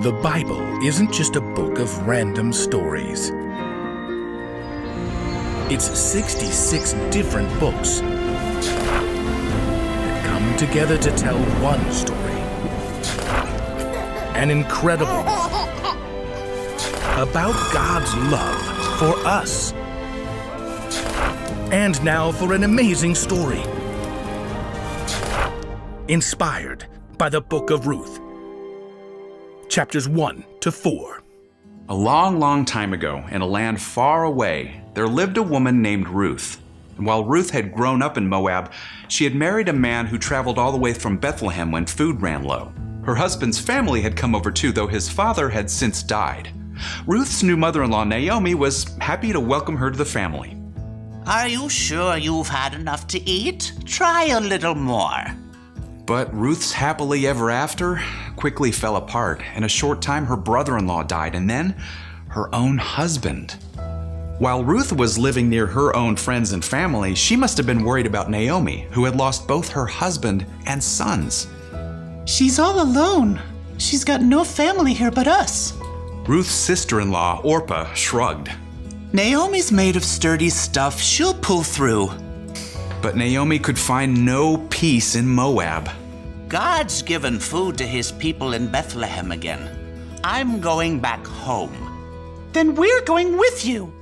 The Bible isn't just a book of random stories. It's 66 different books that come together to tell one story. An incredible one about God's love for us. And now for an amazing story. Inspired by the Book of Ruth. Chapters 1 to 4. A long, long time ago, in a land far away, there lived a woman named Ruth. And while Ruth had grown up in Moab, she had married a man who traveled all the way from Bethlehem when food ran low. Her husband's family had come over too, though his father had since died. Ruth's new mother-in-law, Naomi, was happy to welcome her to the family. Are you sure you've had enough to eat? Try a little more. But Ruth's happily ever after quickly fell apart. In a short time, her brother-in-law died, and then her own husband. While Ruth was living near her own friends and family, she must have been worried about Naomi, who had lost both her husband and sons. She's all alone. She's got no family here but us. Ruth's sister-in-law, Orpah, shrugged. Naomi's made of sturdy stuff. She'll pull through. But Naomi could find no peace in Moab. God's given food to his people in Bethlehem again. I'm going back home. Then we're going with you.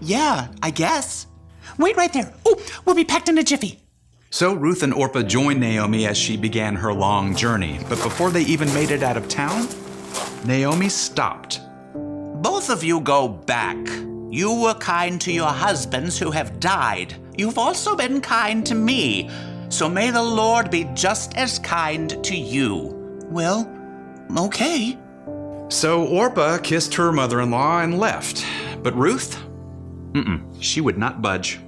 Yeah, I guess. Wait right there. Oh, we'll be packed in a jiffy. So Ruth and Orpah joined Naomi as she began her long journey. But before they even made it out of town, Naomi stopped. Both of you go back. You were kind to your husbands who have died. You've also been kind to me. So may the Lord be just as kind to you. Well, okay. So Orpah kissed her mother-in-law and left. But Ruth? She would not budge.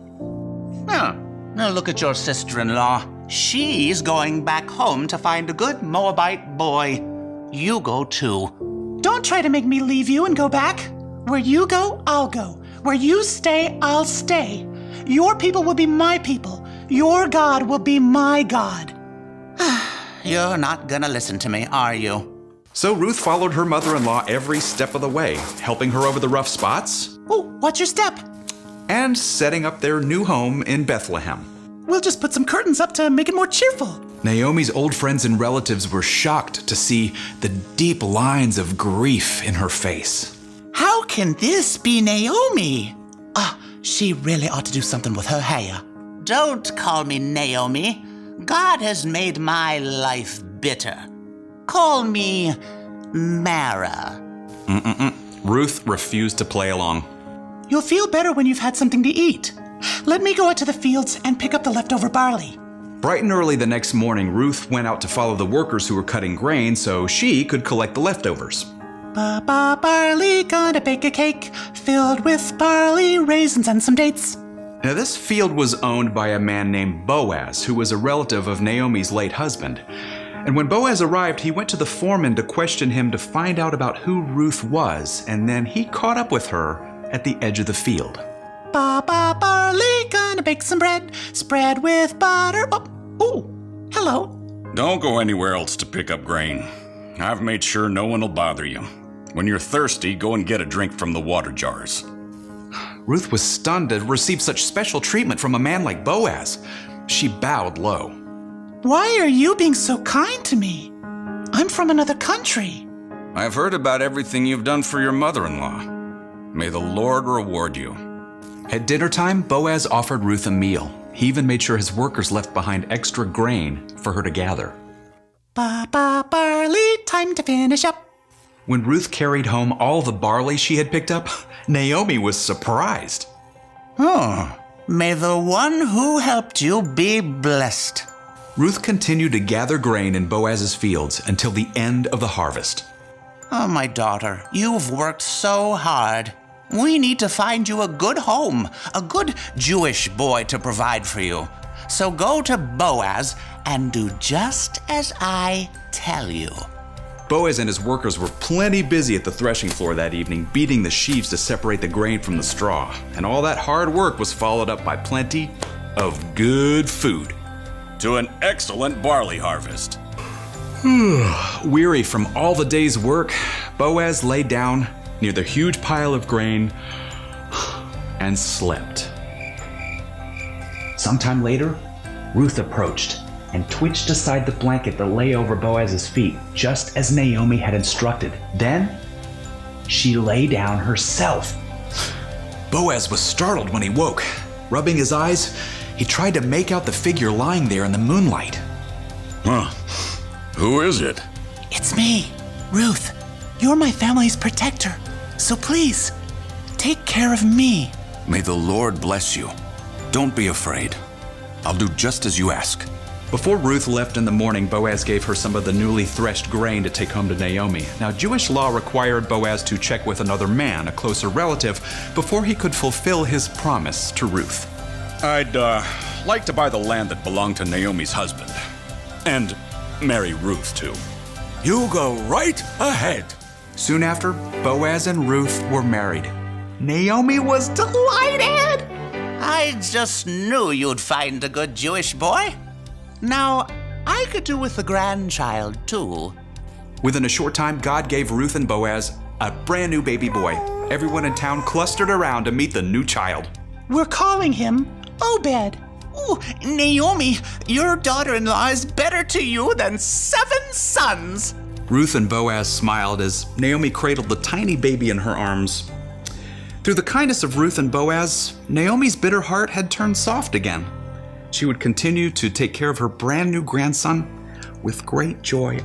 Now look at your sister-in-law. She's going back home to find a good Moabite boy. You go too. Don't try to make me leave you and go back. Where you go, I'll go. Where you stay, I'll stay. Your people will be my people. Your God will be my God. You're not gonna listen to me, are you? So Ruth followed her mother-in-law every step of the way, helping her over the rough spots. Oh, watch your step. And setting up their new home in Bethlehem. We'll just put some curtains up to make it more cheerful. Naomi's old friends and relatives were shocked to see the deep lines of grief in her face. How can this be Naomi? She really ought to do something with her hair. Don't call me Naomi. God has made my life bitter. Call me Mara. Ruth refused to play along. You'll feel better when you've had something to eat. Let me go out to the fields and pick up the leftover barley. Bright and early the next morning, Ruth went out to follow the workers who were cutting grain so she could collect the leftovers. Barley, gonna bake a cake filled with barley, raisins, and some dates. Now, this field was owned by a man named Boaz, who was a relative of Naomi's late husband. And when Boaz arrived, he went to the foreman to question him to find out about who Ruth was, and then he caught up with her at the edge of the field. Barley, gonna bake some bread, spread with butter. Oh, hello. Don't go anywhere else to pick up grain. I've made sure no one will bother you. When you're thirsty, go and get a drink from the water jars. Ruth was stunned to receive such special treatment from a man like Boaz. She bowed low. Why are you being so kind to me? I'm from another country. I've heard about everything you've done for your mother-in-law. May the Lord reward you. At dinner time, Boaz offered Ruth a meal. He even made sure his workers left behind extra grain for her to gather. Barley, time to finish up. When Ruth carried home all the barley she had picked up, Naomi was surprised. May the one who helped you be blessed. Ruth continued to gather grain in Boaz's fields until the end of the harvest. Oh, my daughter, you've worked so hard. We need to find you a good home, a good Jewish boy to provide for you. So go to Boaz and do just as I tell you. Boaz and his workers were plenty busy at the threshing floor that evening, beating the sheaves to separate the grain from the straw. And all that hard work was followed up by plenty of good food. To an excellent barley harvest. Weary from all the day's work, Boaz lay down near the huge pile of grain and slept. Sometime later, Ruth approached and twitched aside the blanket that lay over Boaz's feet, just as Naomi had instructed. Then, she lay down herself. Boaz was startled when he woke. Rubbing his eyes, he tried to make out the figure lying there in the moonlight. Huh. Who is it? It's me, Ruth. You're my family's protector. So please, take care of me. May the Lord bless you. Don't be afraid. I'll do just as you ask. Before Ruth left in the morning, Boaz gave her some of the newly threshed grain to take home to Naomi. Now, Jewish law required Boaz to check with another man, a closer relative, before he could fulfill his promise to Ruth. I'd like to buy the land that belonged to Naomi's husband. And marry Ruth, too. You go right ahead. Soon after, Boaz and Ruth were married. Naomi was delighted. I just knew you'd find a good Jewish boy. Now, I could do with a grandchild, too. Within a short time, God gave Ruth and Boaz a brand new baby boy. Everyone in town clustered around to meet the new child. We're calling him Obed. Ooh, Naomi, your daughter-in-law is better to you than 7 sons. Ruth and Boaz smiled as Naomi cradled the tiny baby in her arms. Through the kindness of Ruth and Boaz, Naomi's bitter heart had turned soft again. She would continue to take care of her brand new grandson with great joy